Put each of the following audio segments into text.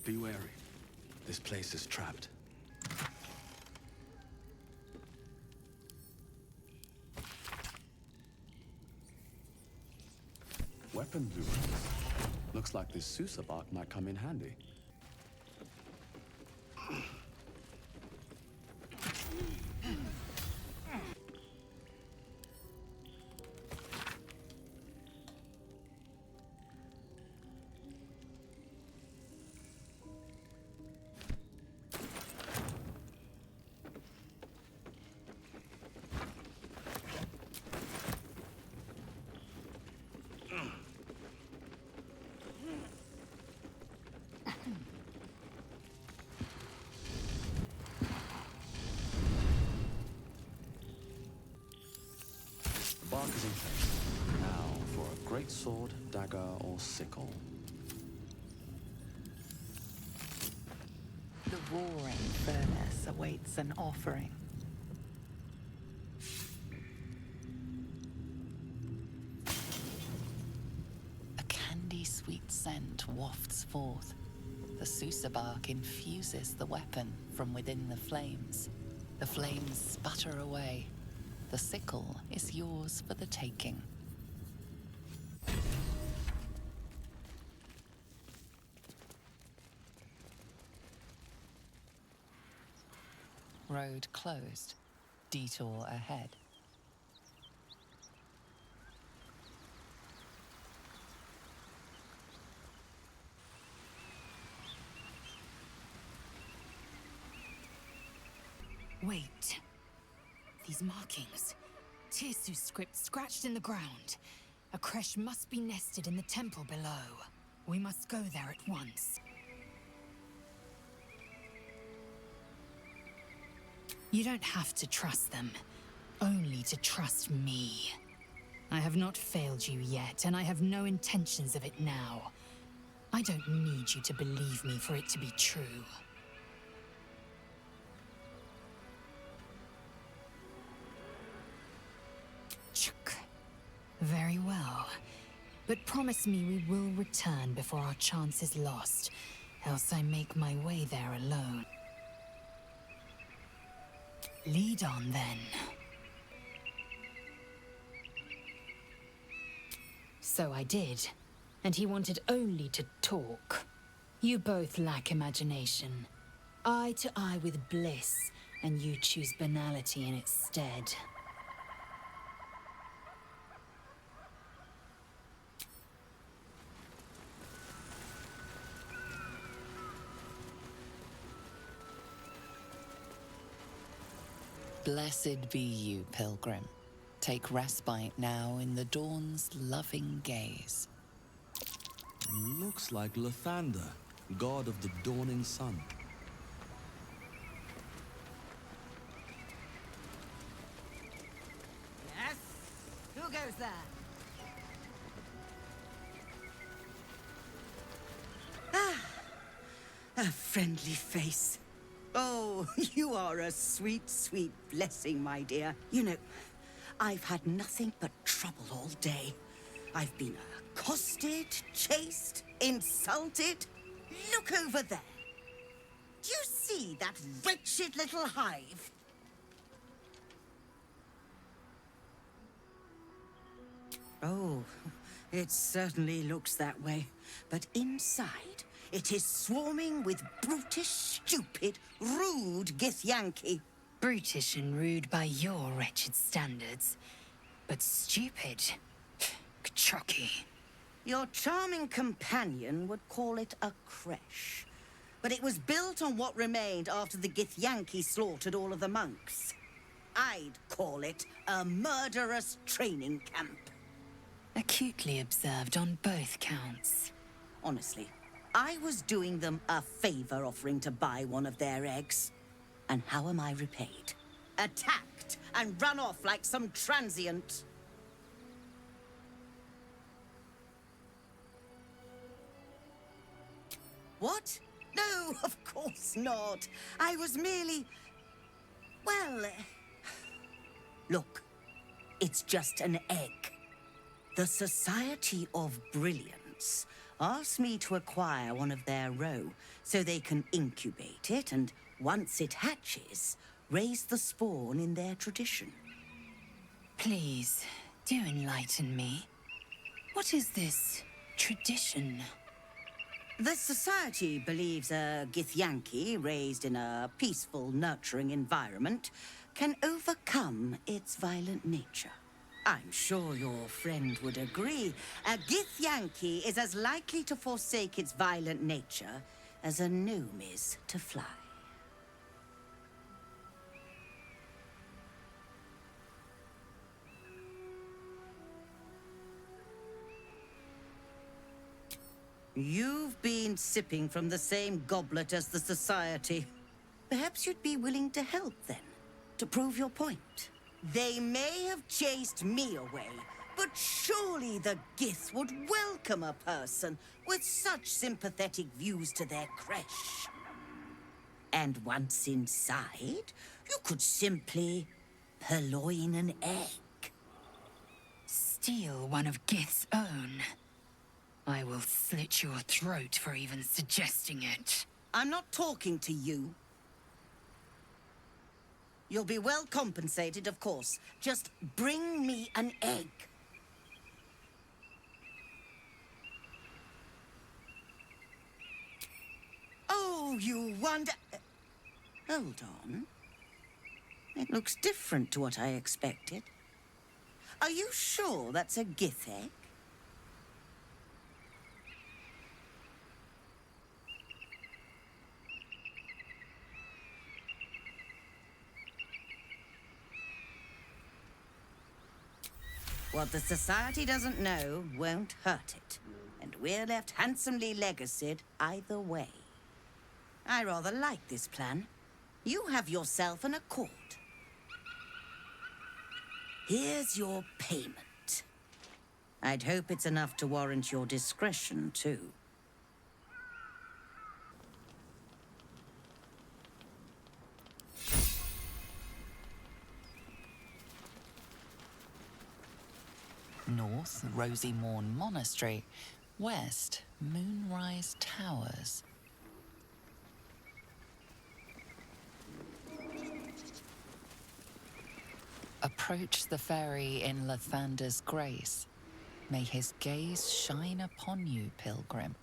Be wary. This place is trapped. Weapon blueprints. Looks like this Sousa bark might come in handy. Bark is in place. Now for a great sword, dagger, or sickle. The roaring furnace awaits an offering. A candy-sweet scent wafts forth. The Sousa bark infuses the weapon from within the flames. The flames sputter away. The sickle is yours for the taking. Road closed. Detour ahead. Wait. These markings. Tirsu's script scratched in the ground. A creche must be nested in the temple below. We must go there at once. You don't have to trust them. Only to trust me. I have not failed you yet, and I have no intentions of it now. I don't need you to believe me for it to be true. Very well. But promise me we will return before our chance is lost, else I make my way there alone. Lead on, then. So I did, and he wanted only to talk. You both lack imagination. Eye to eye with bliss, and you choose banality in its stead. Blessed be you, pilgrim. Take respite now in the dawn's loving gaze. Looks like Lathander, god of the dawning sun. Yes? Who goes there? A friendly face. Oh, you are a sweet, sweet blessing, my dear. You know, I've had nothing but trouble all day. I've been accosted, chased, insulted. Look over there. Do you see that wretched little hive? Oh, it certainly looks that way. But inside, it is swarming with brutish, stupid, rude Githyanki. Brutish and rude by your wretched standards, but stupid. Chucky. Your charming companion would call it a creche. But it was built on what remained after the Githyanki slaughtered all of the monks. I'd call it a murderous training camp. Acutely observed on both counts. Honestly, I was doing them a favor offering to buy one of their eggs. And how am I repaid? Attacked and run off like some transient. What? No, of course not. I was merely... well... Look, it's just an egg. The Society of Brilliance asked me to acquire one of their roe so they can incubate it and, once it hatches, raise the spawn in their tradition. Please, do enlighten me. What is this tradition? The society believes a Githyanki raised in a peaceful, nurturing environment can overcome its violent nature. I'm sure your friend would agree. A Githyanki is as likely to forsake its violent nature as a gnome is to fly. You've been sipping from the same goblet as the society. Perhaps you'd be willing to help then, to prove your point. They may have chased me away, but surely the Gith would welcome a person with such sympathetic views to their creche. And once inside, you could simply purloin an egg. Steal one of Gith's own. I will slit your throat for even suggesting it. I'm not talking to you. You'll be well compensated, of course. Just bring me an egg. Oh, you wonder... Hold on. It looks different to what I expected. Are you sure that's a Gith egg? What the society doesn't know won't hurt it. And we're left handsomely legacied either way. I rather like this plan. You have yourself an accord. Here's your payment. I'd hope it's enough to warrant your discretion, too. North, Rosy Morn Monastery. West, Moonrise Towers. Approach the ferry in Lathander's grace. May his gaze shine upon you, pilgrim.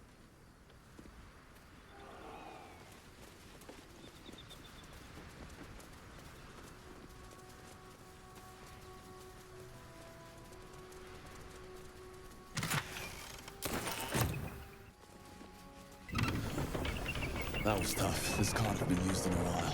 That was tough. This can't have been used in a while.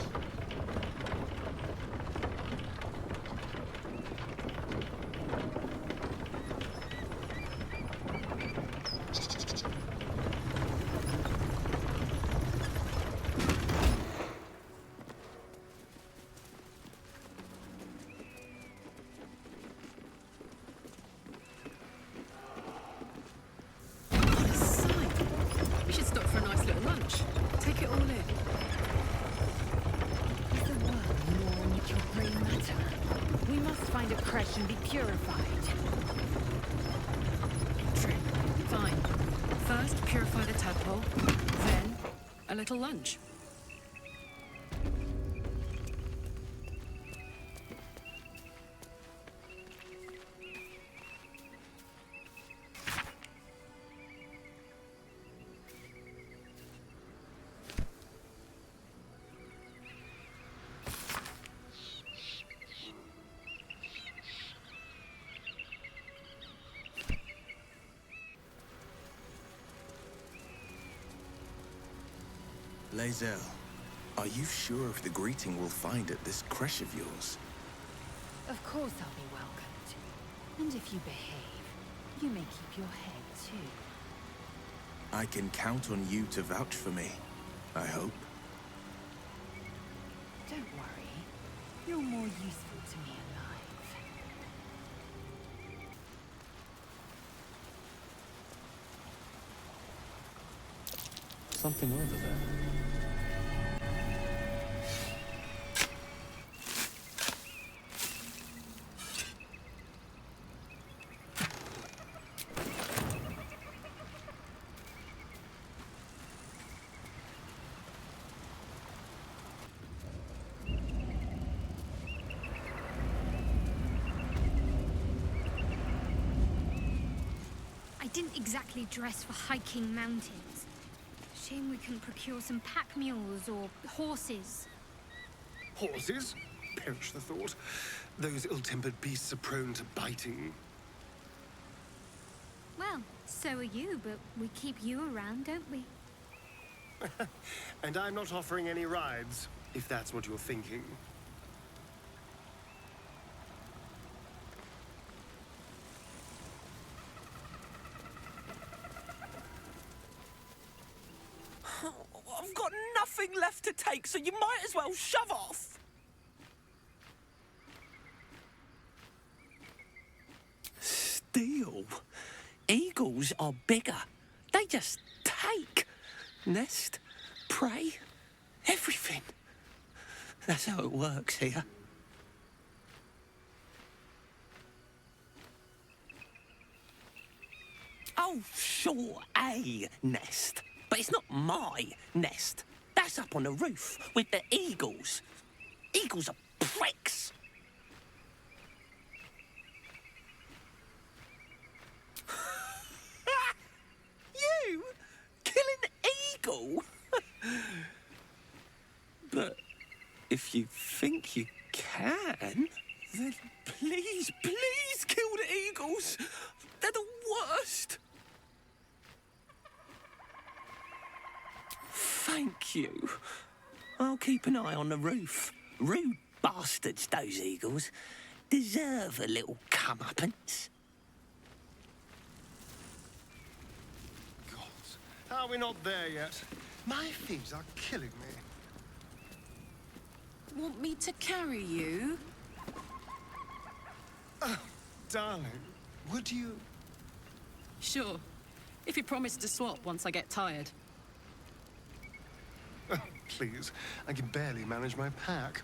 We should stop for a nice little lunch. Take it all in. Is the world more with your grey matter? We must find a creche and be purified. True. Fine. First, purify the tadpole. Then, a little lunch. Lae'zel, are you sure if the greeting will find at this creche of yours? Of course I'll be welcomed. And if you behave, you may keep your head too. I can count on you to vouch for me, I hope. Don't worry. You're more useful to me alive. Something over there. didn't exactly dress for hiking mountains. Shame we couldn't procure some pack mules or horses. Horses? Perish the thought. Those ill-tempered beasts are prone to biting. Well, so are you, but we keep you around, don't we? And I'm not offering any rides, if that's what you're thinking. I've got nothing left to take, so you might as well shove off. Steal? Eagles are bigger. They just take. Nest, prey, everything. That's how it works here. Oh, sure, a nest. But it's not my nest. That's up on the roof with the eagles. Eagles are pricks. You? Kill an eagle? But if you think you can, then please, please kill the eagles. They're the worst. Thank you. I'll keep an eye on the roof. Rude bastards, those eagles. Deserve a little comeuppance. Gods, how are we not there yet? My feet are killing me. Want me to carry you? Oh, darling, would you? Sure. If you promise to swap once I get tired. Oh, please, I can barely manage my pack.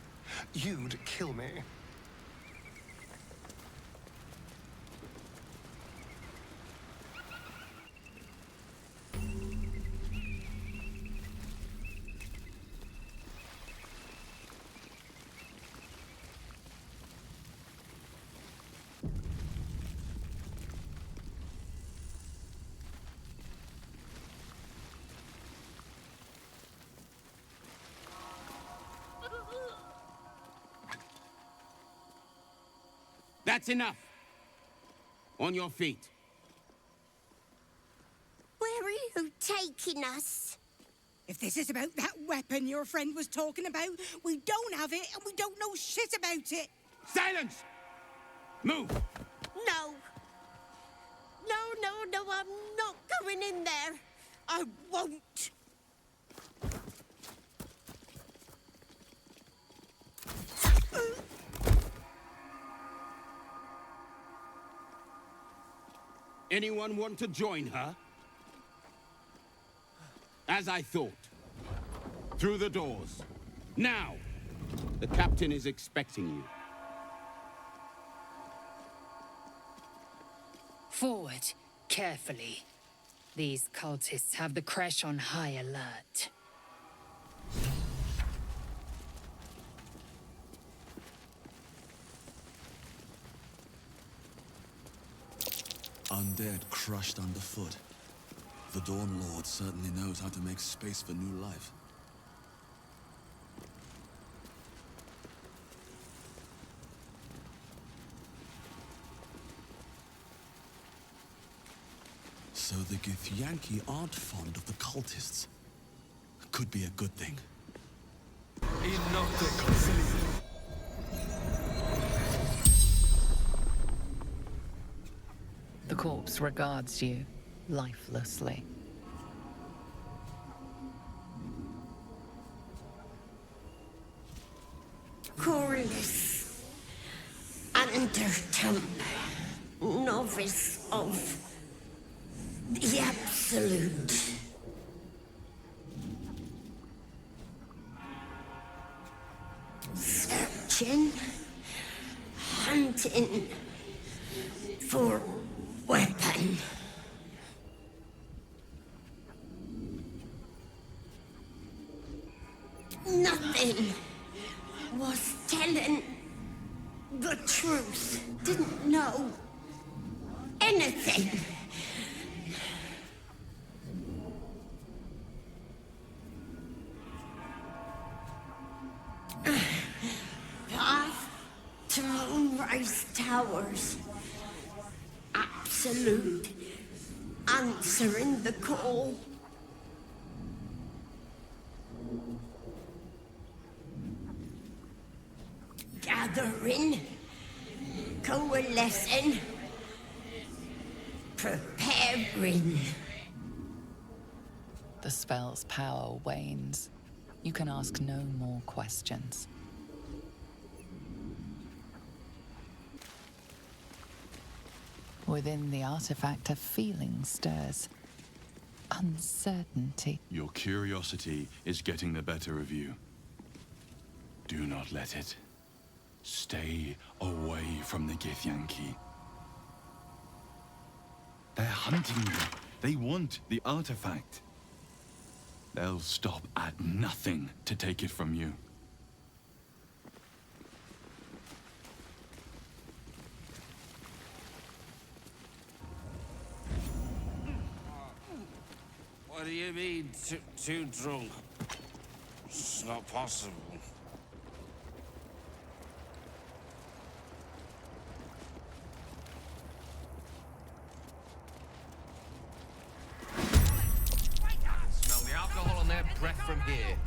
You'd kill me. That's enough. On your feet. Where are you taking us? If this is about that weapon your friend was talking about, we don't have it and we don't know shit about it. Silence! Move! No. No, I'm not going in there. I won't. Anyone want to join her? As I thought. Through the doors. Now! The captain is expecting you. Forward, carefully. These cultists have the crash on high alert. Undead crushed underfoot. The Dawn Lord certainly knows how to make space for new life. So the Githyanki aren't fond of the cultists. Could be a good thing. The corpse regards you lifelessly. Corliss, Undertump, novice of the Absolute. Searching, hunting for weapon. Nothing was telling the truth. Didn't know anything. Absolute. Answering the call. Gathering. Coalescing. Preparing. The spell's power wanes. You can ask no more questions. Within the artifact, a feeling stirs. Uncertainty. Your curiosity is getting the better of you. Do not let it. Stay away from the Githyanki. They're hunting you. They want the artifact. They'll stop at nothing to take it from you. What do you mean, too drunk? It's not possible. Smell the alcohol on their breath from here.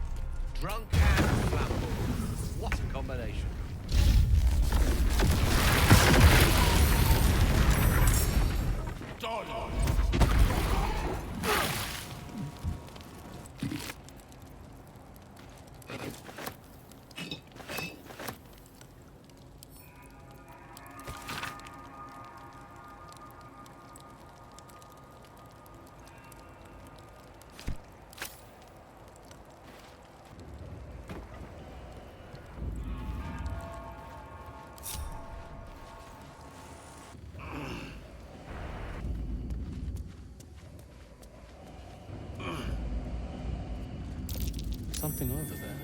Drunk and flammable. What a combination. Something over there.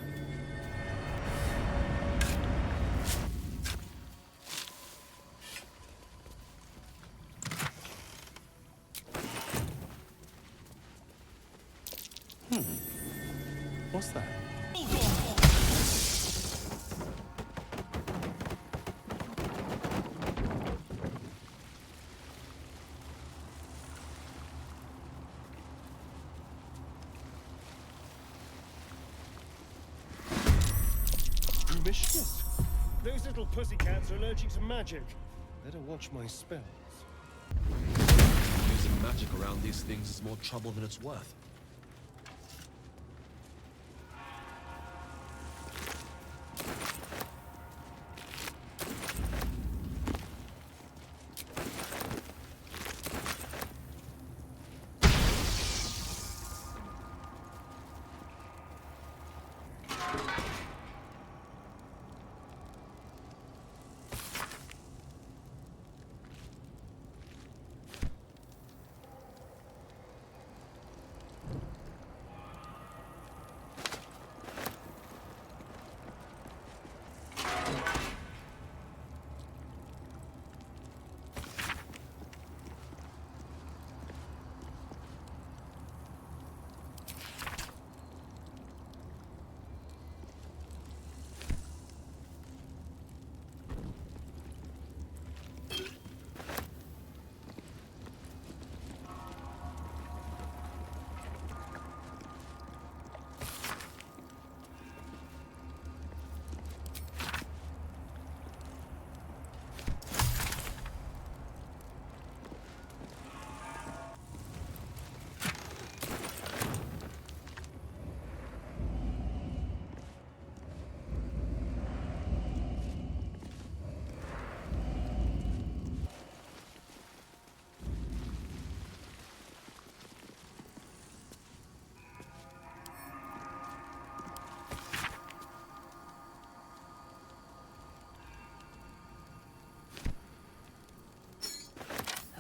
What's that? Yes. Those little pussycats are allergic to magic. Better watch my spells. Using magic around these things is more trouble than it's worth.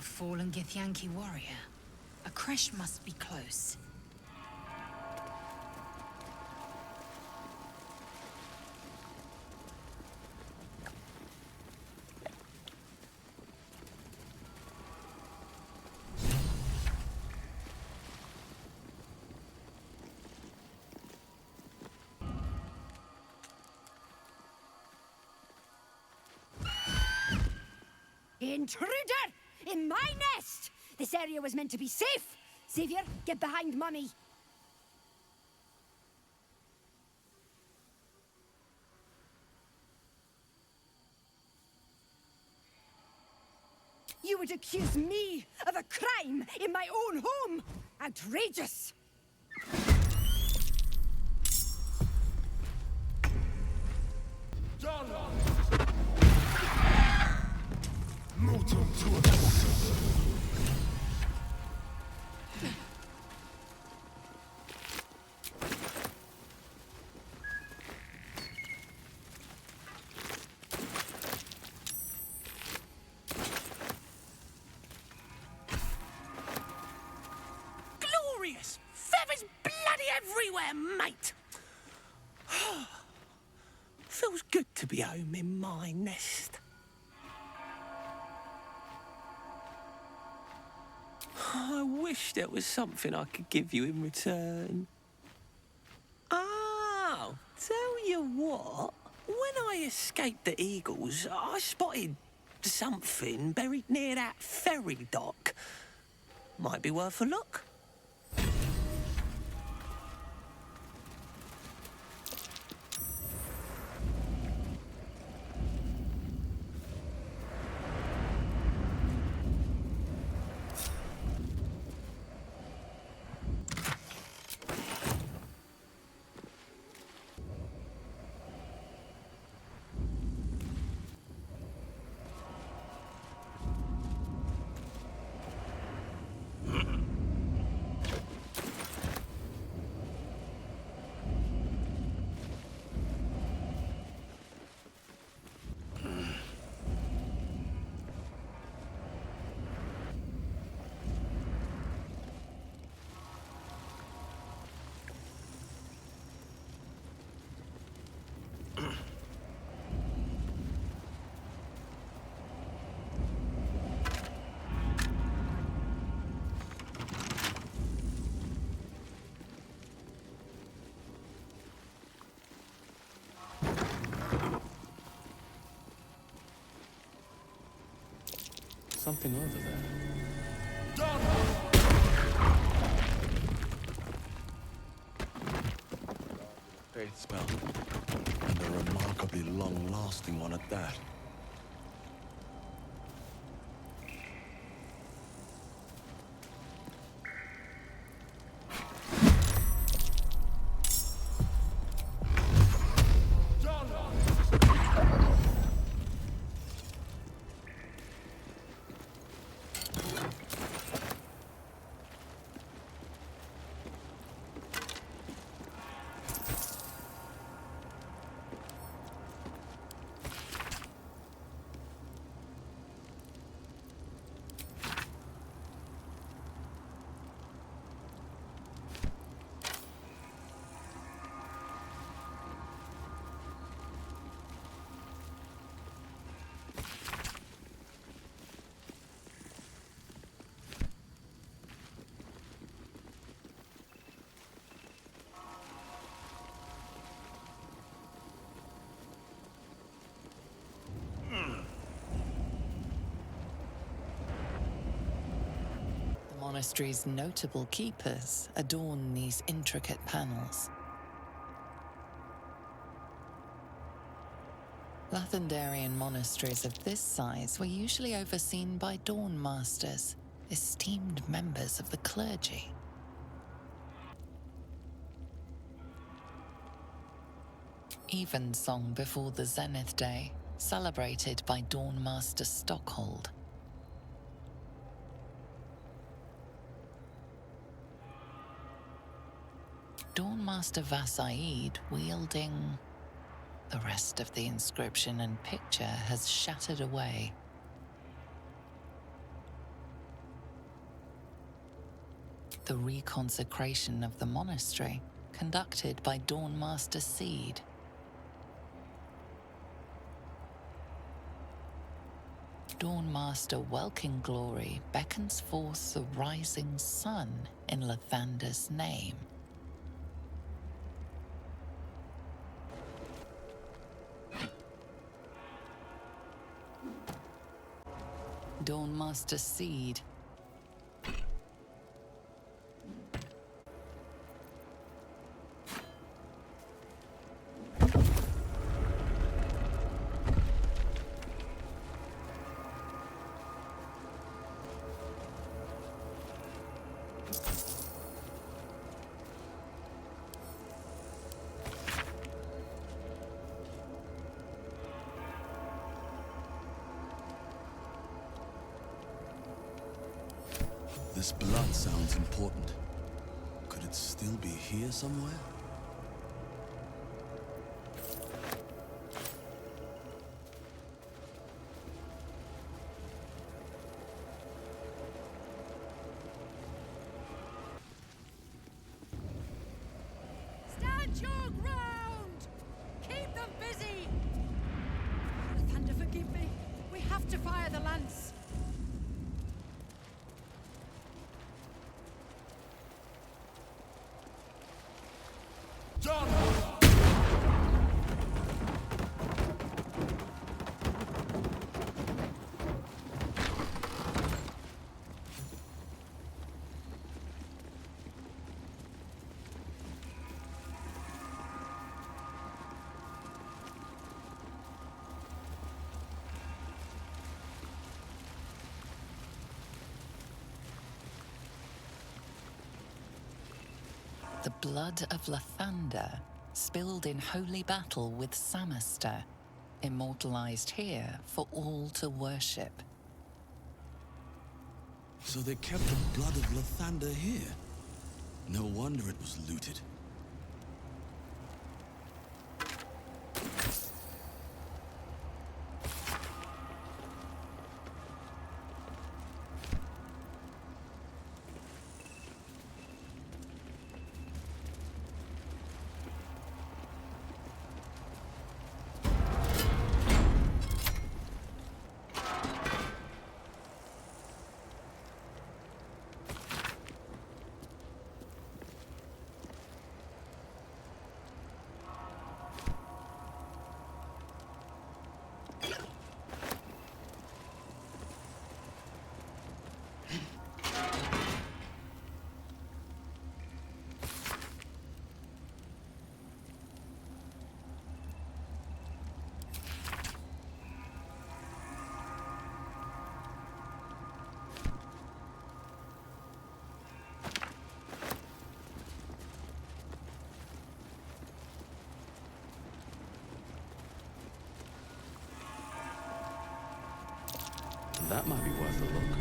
Fallen Githyanki warrior. A creche must be close. Intruder! In my nest! This area was meant to be safe! Savior, get behind Mummy! You would accuse me of a crime in my own home! Outrageous! Glorious! Feathers bloody everywhere, mate! Feels good to be home in my nest. I wish there was something I could give you in return. Oh, tell you what. When I escaped the eagles, I spotted something buried near that ferry dock. Might be worth a look. Something over there. Great spell. And a remarkably long-lasting one at that. The monastery's notable keepers adorn these intricate panels. Lathendarian monasteries of this size were usually overseen by dawn masters, esteemed members of the clergy. Evensong before the Zenith Day, celebrated by Dawn Master Stockhold. Dawn Master Vassaid wielding... The rest of the inscription and picture has shattered away. The reconsecration of the monastery, conducted by Dawn Master Seed. Dawn Master Welkin Glory beckons forth the rising sun in Lathander's name. Dawnmaster Seed. This blood sounds important. Could it still be here somewhere? Stand your ground! Keep them busy! Thunder, forgive me. We have to fire the lance. The blood of Lathander, spilled in holy battle with Samaster, immortalized here for all to worship. So they kept the blood of Lathander here. No wonder it was looted. That might be worth a look.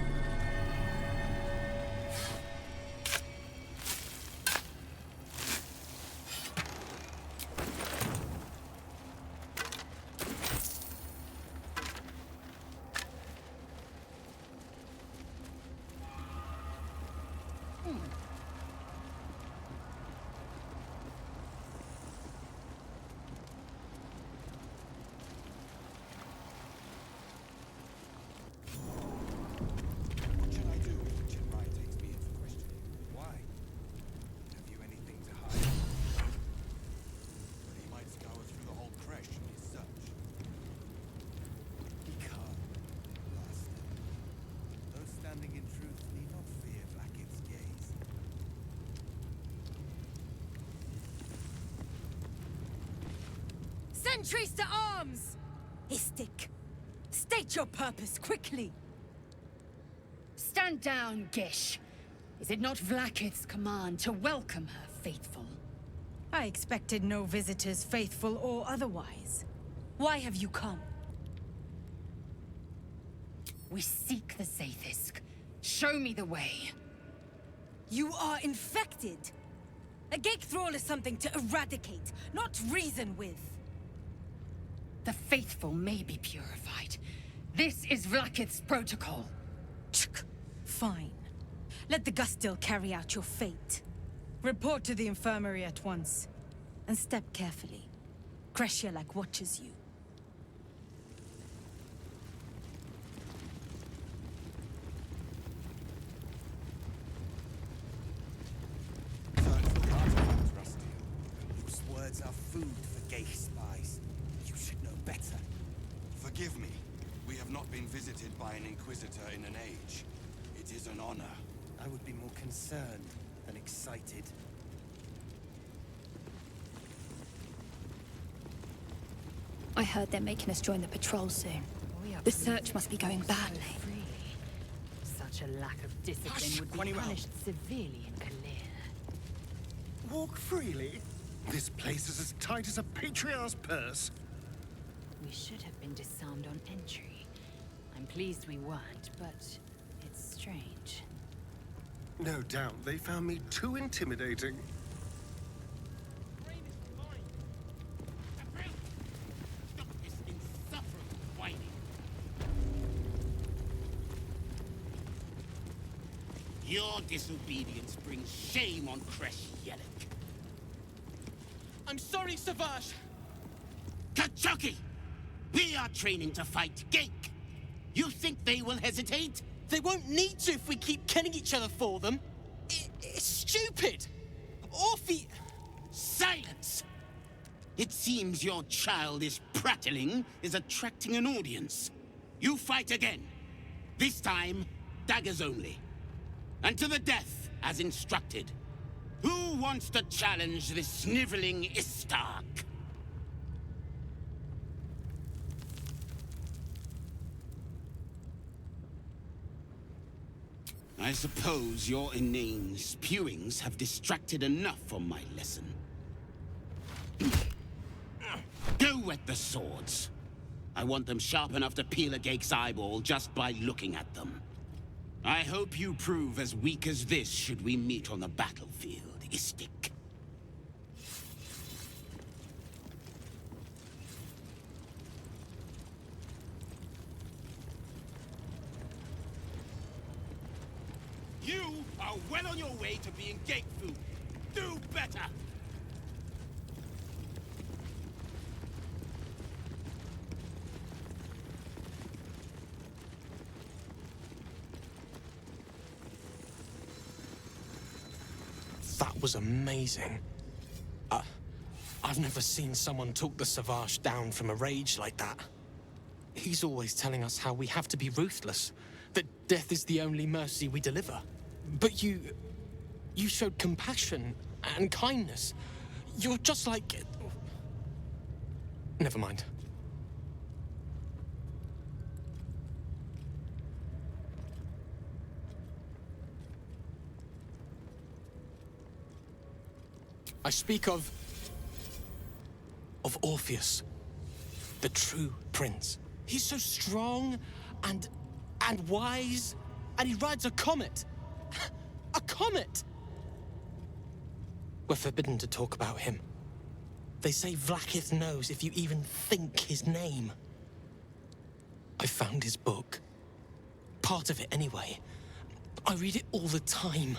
Sentries to arms! Istik, state your purpose quickly. Stand down, Gish. Is it not Vlaakith's command to welcome her faithful? I expected no visitors, faithful or otherwise. Why have you come? We seek the Zaithisk. Show me the way. You are infected. A Gake Thrall is something to eradicate, not reason with. The faithful may be purified. This is Vlaakith's protocol. Fine. Let the Gustil carry out your fate. Report to the infirmary at once. And step carefully. Kreshia watches you. Those words are food for gay spies. You should know better. Forgive me. We have not been visited by an Inquisitor in an age. It is an honor. I would be more concerned than excited. I heard they're making us join the patrol soon. The search must be going badly. Such a lack of discipline would be punished severely in Kalir. Walk freely? This place is as tight as a patriarch's purse. We should have been disarmed on entry. I'm pleased we weren't, but it's strange. No doubt they found me too intimidating. Your disobedience brings shame on Kresh Yelek. I'm sorry, Savage. Kachoki! We are training to fight Gake. You think they will hesitate? They won't need to if we keep killing each other for them. It's stupid. Orphe... Silence! It seems your childish prattling is attracting an audience. You fight again. This time, daggers only. And to the death, as instructed. Who wants to challenge this sniveling Istark? I suppose your inane spewings have distracted enough from my lesson. Go wet the swords. I want them sharp enough to peel a Gake's eyeball just by looking at them. I hope you prove as weak as this should we meet on the battlefield, Istik. You are well on your way to being Gate food. Do better! That was amazing. I've never seen someone talk the Savage down from a rage like that. He's always telling us how we have to be ruthless, that death is the only mercy we deliver. But you showed compassion and kindness. You're just like... Never mind. I speak of Orpheus, the true prince. He's so strong and wise, and he rides a comet. A comet! We're forbidden to talk about him. They say Vlaakith knows if you even think his name. I found his book. Part of it anyway. I read it all the time.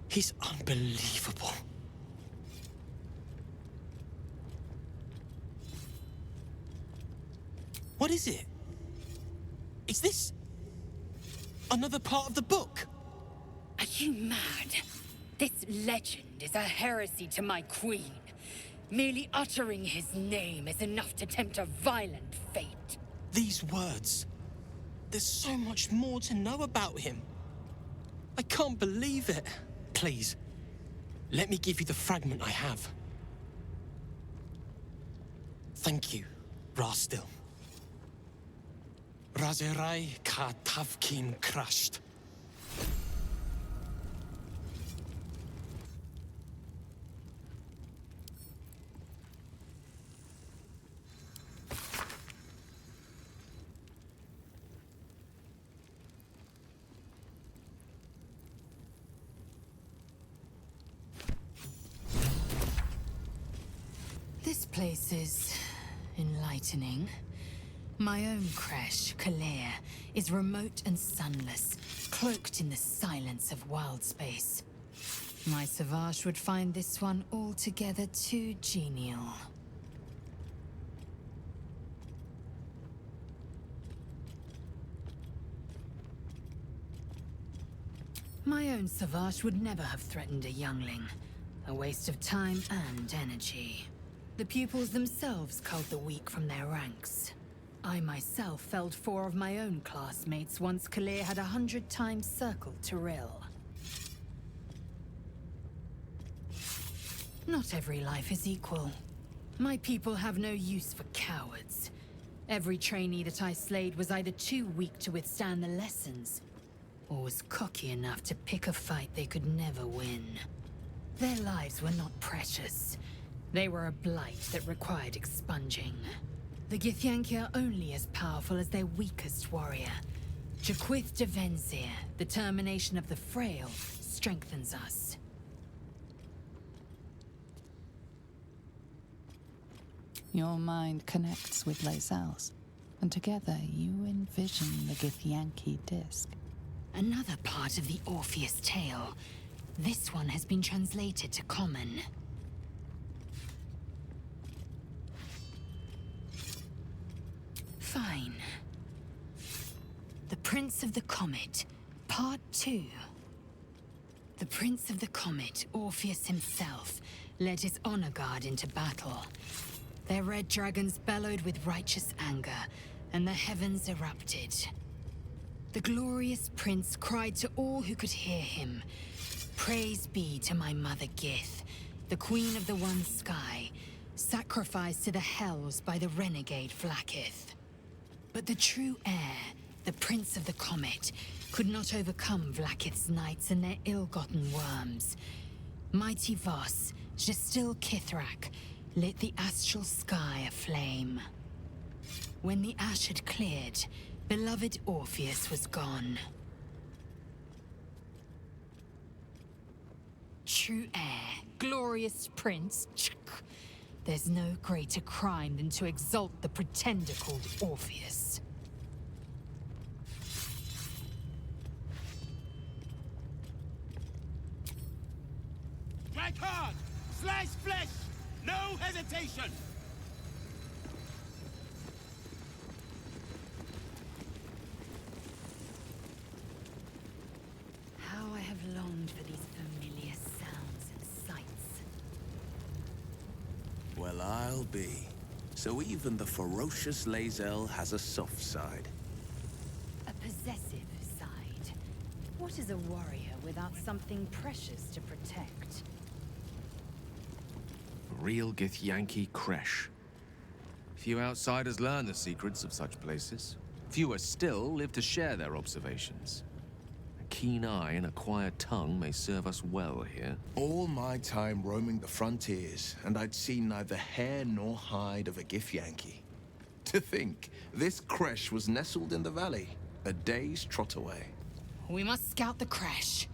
He's unbelievable. What is it? Is this another part of the book? Are you mad? This legend is a heresy to my queen. Merely uttering his name is enough to tempt a violent fate. These words. There's so much more to know about him. I can't believe it. Please, let me give you the fragment I have. Thank you, Rastil. Razerai ka tavkim crushed. This place is enlightening. My own Kresh, Kalir, is remote and sunless, cloaked in the silence of wild space. My Savage would find this one altogether too genial. My own Savage would never have threatened a youngling. A waste of time and energy. The pupils themselves culled the weak from their ranks. I myself felled 4 of my own classmates once Kalir had 100 times circled Tyrell. Not every life is equal. My people have no use for cowards. Every trainee that I slayed was either too weak to withstand the lessons, or was cocky enough to pick a fight they could never win. Their lives were not precious. They were a blight that required expunging. The Githyanki are only as powerful as their weakest warrior. Jaquith de Venzir, the termination of the frail, strengthens us. Your mind connects with Lae'zel's, and together you envision the Githyanki disc. Another part of the Orpheus tale. This one has been translated to Common. Fine. The Prince of the Comet, Part 2. The Prince of the Comet, Orpheus himself, led his honor guard into battle. Their red dragons bellowed with righteous anger, and the heavens erupted. The glorious prince cried to all who could hear him, "Praise be to my mother Gith, the queen of the one sky, sacrificed to the hells by the renegade Vlaakith." But the true heir, the Prince of the Comet, could not overcome Vlaakith's knights and their ill-gotten worms. Mighty Voss, Gestil Kithrak, lit the astral sky aflame. When the ash had cleared, beloved Orpheus was gone. True heir, glorious prince, there's no greater crime than to exalt the pretender called Orpheus. Strike hard! Slice flesh! No hesitation! How I have longed for these familiar sounds and sights. Well, I'll be. So even the ferocious Lae'zel has a soft side. A possessive side. What is a warrior without something precious to protect? Real Githyanki creche. Few outsiders learn the secrets of such places. Fewer still live to share their observations. A keen eye and a quiet tongue may serve us well here. All my time roaming the frontiers, and I'd seen neither hair nor hide of a Githyanki. To think, this creche was nestled in the valley, a day's trot away. We must scout the creche.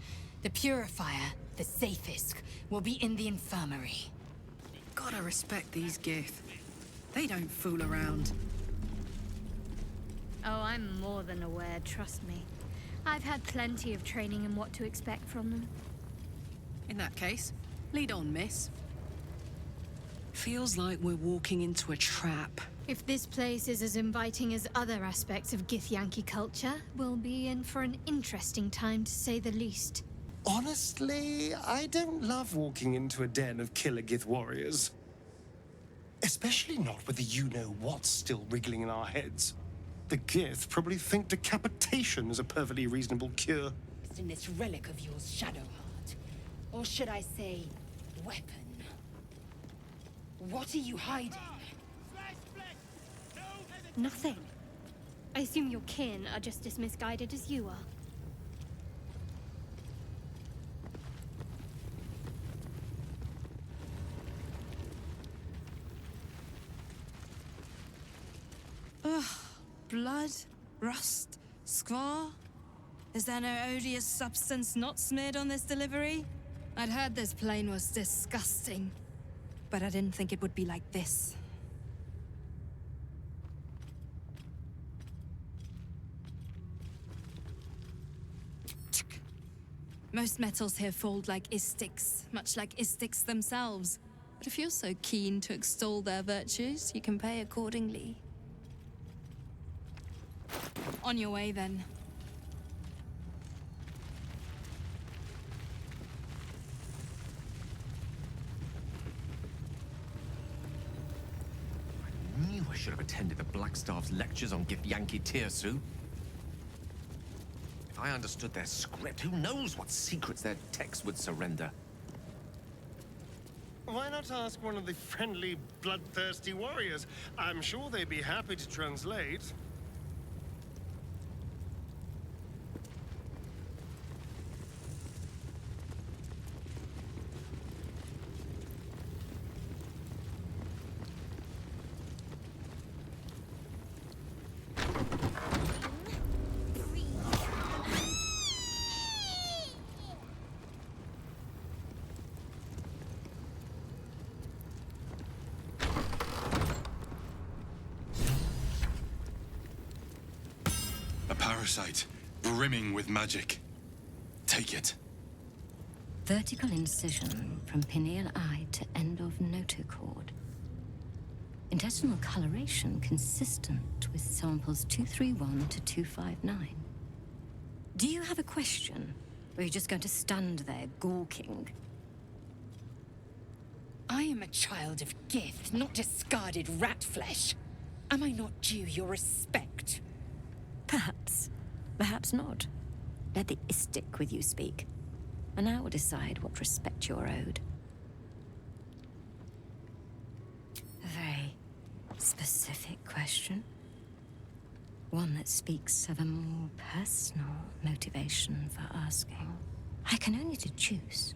The purifier, the safest, will be in the infirmary. Gotta respect these Gith. They don't fool around. Oh, I'm more than aware, trust me. I've had plenty of training in what to expect from them. In that case, lead on, miss. Feels like we're walking into a trap. If this place is as inviting as other aspects of Githyanki culture, we'll be in for an interesting time, to say the least. Honestly, I don't love walking into a den of killer Gith warriors. Especially not with the you-know-what's still wriggling in our heads. The Gith probably think decapitation is a perfectly reasonable cure. It's in this relic of yours, Shadowheart. Or should I say, weapon? What are you hiding? Nothing. I assume your kin are just as misguided as you are. Ugh. Blood? Rust? Squar? Is there no odious substance not smeared on this delivery? I'd heard this plane was disgusting, but I didn't think it would be like this. Most metals here fold like istics, much like istics themselves. But if you're so keen to extol their virtues, you can pay accordingly. On your way, then. I knew I should should have attended the Blackstaff's lectures on Githyanki Tirsu. If I understood their script, who knows what secrets their texts would surrender? Why not ask one of the friendly, bloodthirsty warriors? I'm sure they'd be happy to translate. Parasite, brimming with magic. Take it. Vertical incision from pineal eye to end of notochord. Intestinal coloration consistent with samples 231 to 259. Do you have a question? Or are you just going to stand there gawking? I am a child of Gith, not discarded rat flesh. Am I not due your respect? Perhaps. Perhaps not. Let the istic with you speak, and I will decide what respect you're owed. A very specific question. One that speaks of a more personal motivation for asking. I can only deduce.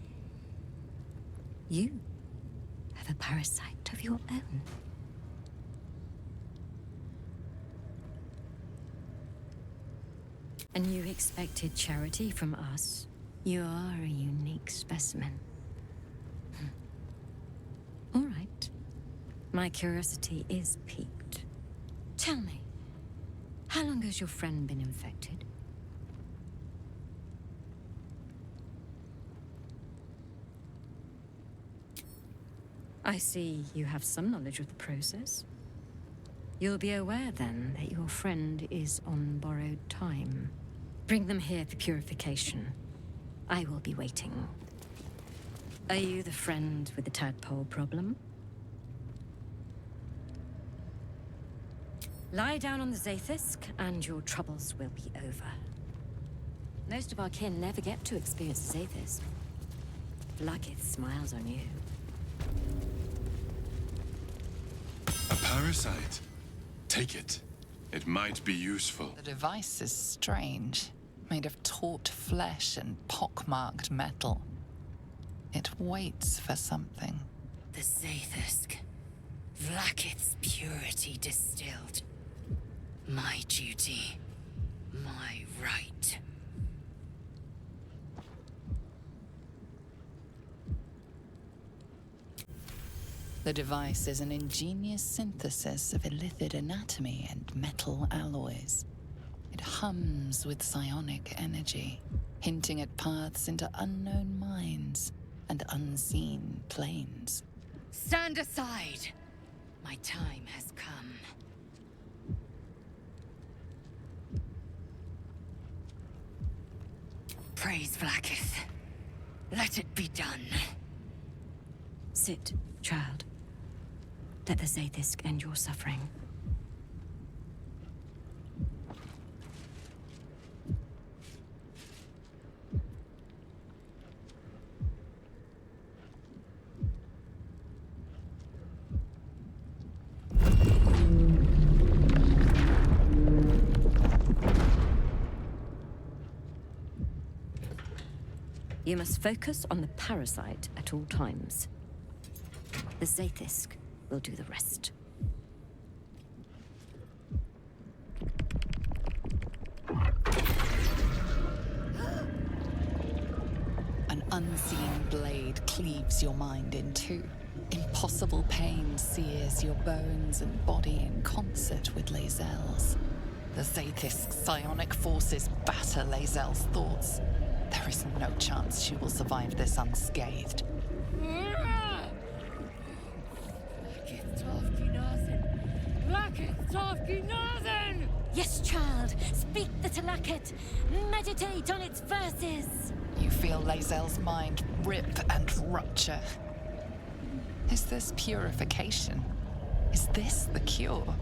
You have a parasite of your own. And you expected charity from us? You are a unique specimen. All right. My curiosity is piqued. Tell me, how long has your friend been infected? I see you have some knowledge of the process. You'll be aware then that your friend is on borrowed time. Bring them here for purification. I will be waiting. Are you the friend with the tadpole problem? Lie down on the Zaithisk, and your troubles will be over. Most of our kin never get to experience the Zaithisk. Lakith smiles on you. A parasite. Take it. It might be useful. The device is strange, made of taut flesh and pockmarked metal. It waits for something. The Zaithisk. Vlakith's purity distilled. My duty. My right. The device is an ingenious synthesis of illithid anatomy and metal alloys. It hums with psionic energy, hinting at paths into unknown minds and unseen planes. Stand aside! My time has come. Praise Vlakith. Let it be done. Sit, child. Let the Zaithisk end your suffering. You must focus on the parasite at all times. The Zaithisk will do the rest. An unseen blade cleaves your mind in two. Impossible pain sears your bones and body in concert with Lae'zel's. The Zaithisk's psionic forces batter Lae'zel's thoughts. There is no chance she will survive this unscathed. Yes, child. Speak the Talakit. Meditate on its verses. You feel Lae'zel's mind rip and rupture. Is this purification? Is this the cure?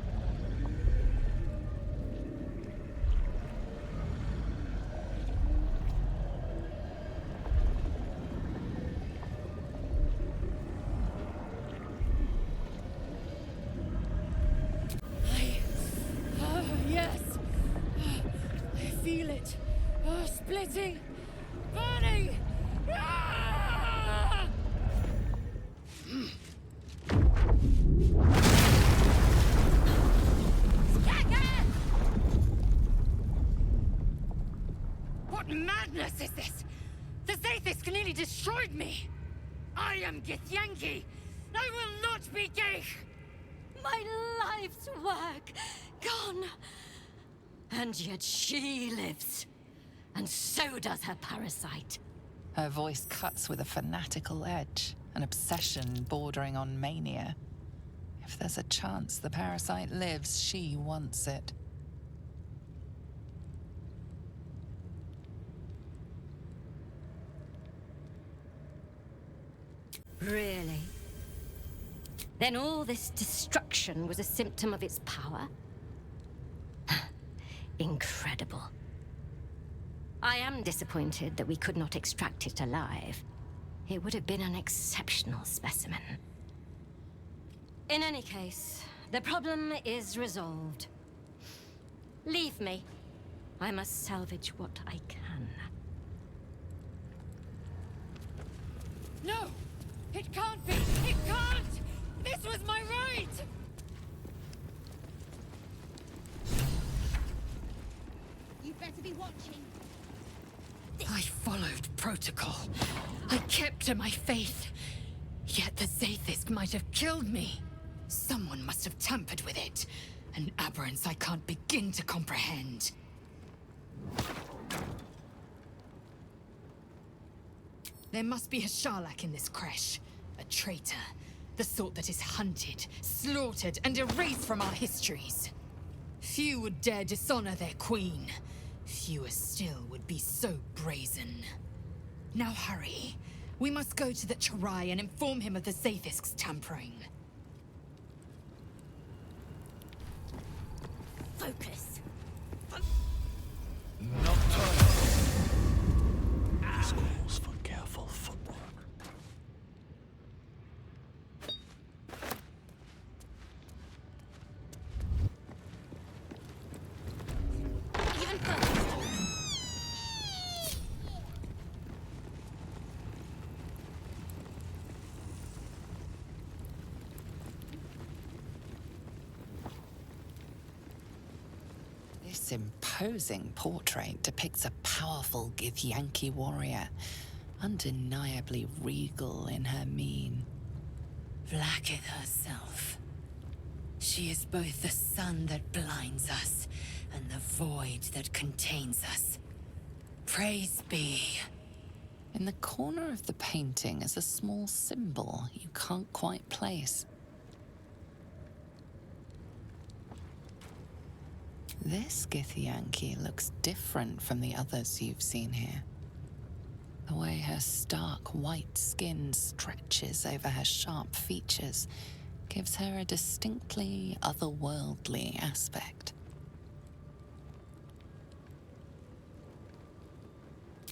fighting! Burning! Ah! What madness is this? The Zaithisk nearly destroyed me! I am Githyanki! I will not be gay! My life's work gone. And yet she lives. And so does her parasite. Her voice cuts with a fanatical edge, an obsession bordering on mania. If there's a chance the parasite lives, she wants it. Really? Then all this destruction was a symptom of its power? Incredible. I am disappointed that we could not extract it alive. It would have been an exceptional specimen. In any case, the problem is resolved. Leave me. I must salvage what I can. No! It can't be! It can't! This was my right! You better be watching. I followed protocol. I kept to my faith. Yet the Zaithisk might have killed me. Someone must have tampered with it. An aberrance I can't begin to comprehend. There must be a Sharlak in this creche. A traitor. The sort that is hunted, slaughtered, and erased from our histories. Few would dare dishonor their queen. Fewer still would be so brazen. Now hurry. We must go to the Charai and inform him of the Zaithisk's tampering. Focus. Nocturnal. This calls for careful footwork. Even further. This imposing portrait depicts a powerful Githyanki warrior, undeniably regal in her mien. Blacketh herself. She is both the sun that blinds us and the void that contains us. Praise be. In the corner of the painting is a small symbol you can't quite place. This Githyanki looks different from the others you've seen here. The way her stark white skin stretches over her sharp features gives her a distinctly otherworldly aspect.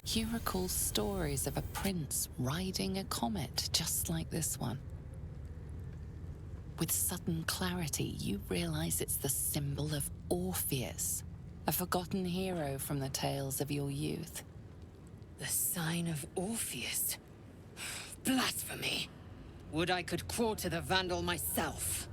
You recall stories of a prince riding a comet just like this one. With sudden clarity, you realize it's the symbol of Orpheus, a forgotten hero from the tales of your youth. The sign of Orpheus? Blasphemy! Would I could quarter the Vandal myself.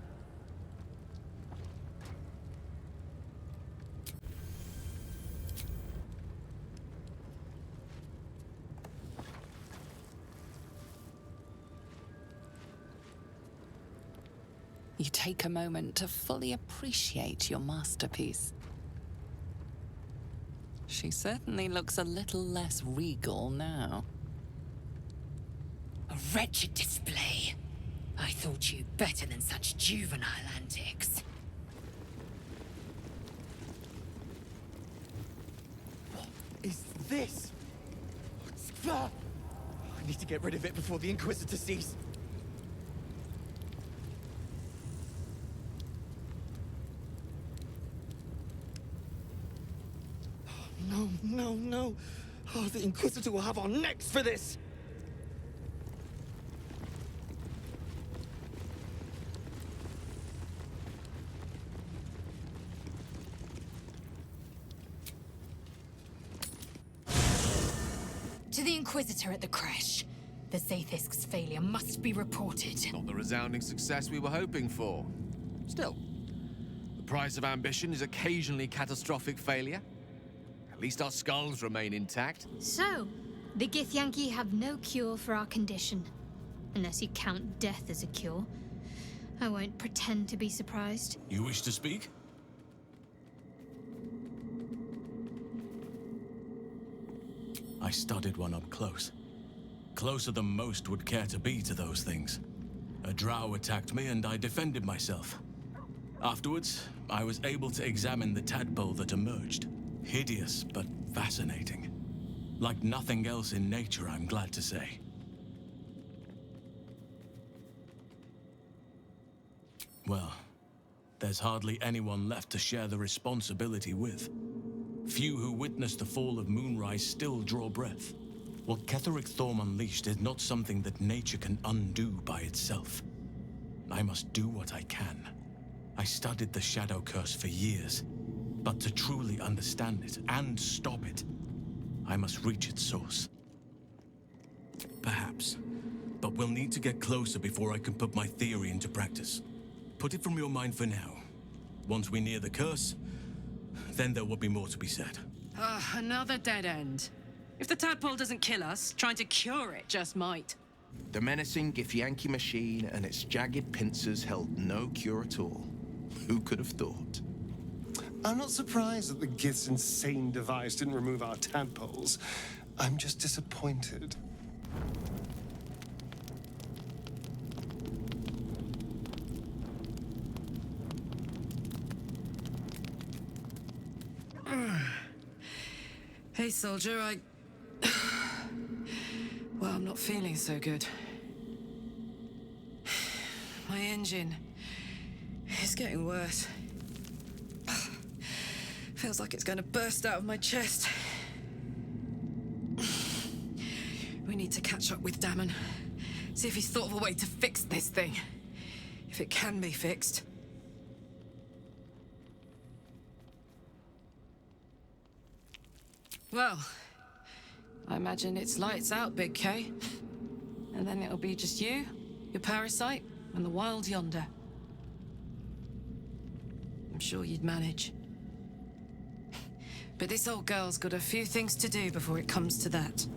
You take a moment to fully appreciate your masterpiece. She certainly looks a little less regal now. A wretched display. I thought you better than such juvenile antics. What is this? I need to get rid of it before the Inquisitor sees. No, no, no. Oh, the Inquisitor will have our necks for this! To the Inquisitor at the creche. The Zathisk's failure must be reported. Not the resounding success we were hoping for. Still, the price of ambition is occasionally catastrophic failure. At least our skulls remain intact. So, the Githyanki have no cure for our condition. Unless you count death as a cure. I won't pretend to be surprised. You wish to speak? I studied one up close. Closer than most would care to be to those things. A drow attacked me and I defended myself. Afterwards, I was able to examine the tadpole that emerged. Hideous, but fascinating. Like nothing else in nature, I'm glad to say. Well, there's hardly anyone left to share the responsibility with. Few who witnessed the fall of Moonrise still draw breath. What Ketheric Thorm unleashed is not something that nature can undo by itself. I must do what I can. I studied the Shadow Curse for years, but to truly understand it and stop it, I must reach its source. Perhaps, but we'll need to get closer before I can put my theory into practice. Put it from your mind for now. Once we near the curse, then there will be more to be said. Another dead end. If the tadpole doesn't kill us, trying to cure it just might. The menacing Githyanki machine and its jagged pincers held no cure at all. Who could have thought? I'm not surprised that the Gith's insane device didn't remove our tadpoles. I'm just disappointed. Hey, soldier, well, I'm not feeling so good. My engine is getting worse. Feels like it's going to burst out of my chest. We need to catch up with Damon. See if he's thought of a way to fix this thing. If it can be fixed. Well, I imagine it's lights out, Big K. And then it'll be just you, your parasite, and the wild yonder. I'm sure you'd manage. But this old girl's got a few things to do before it comes to that.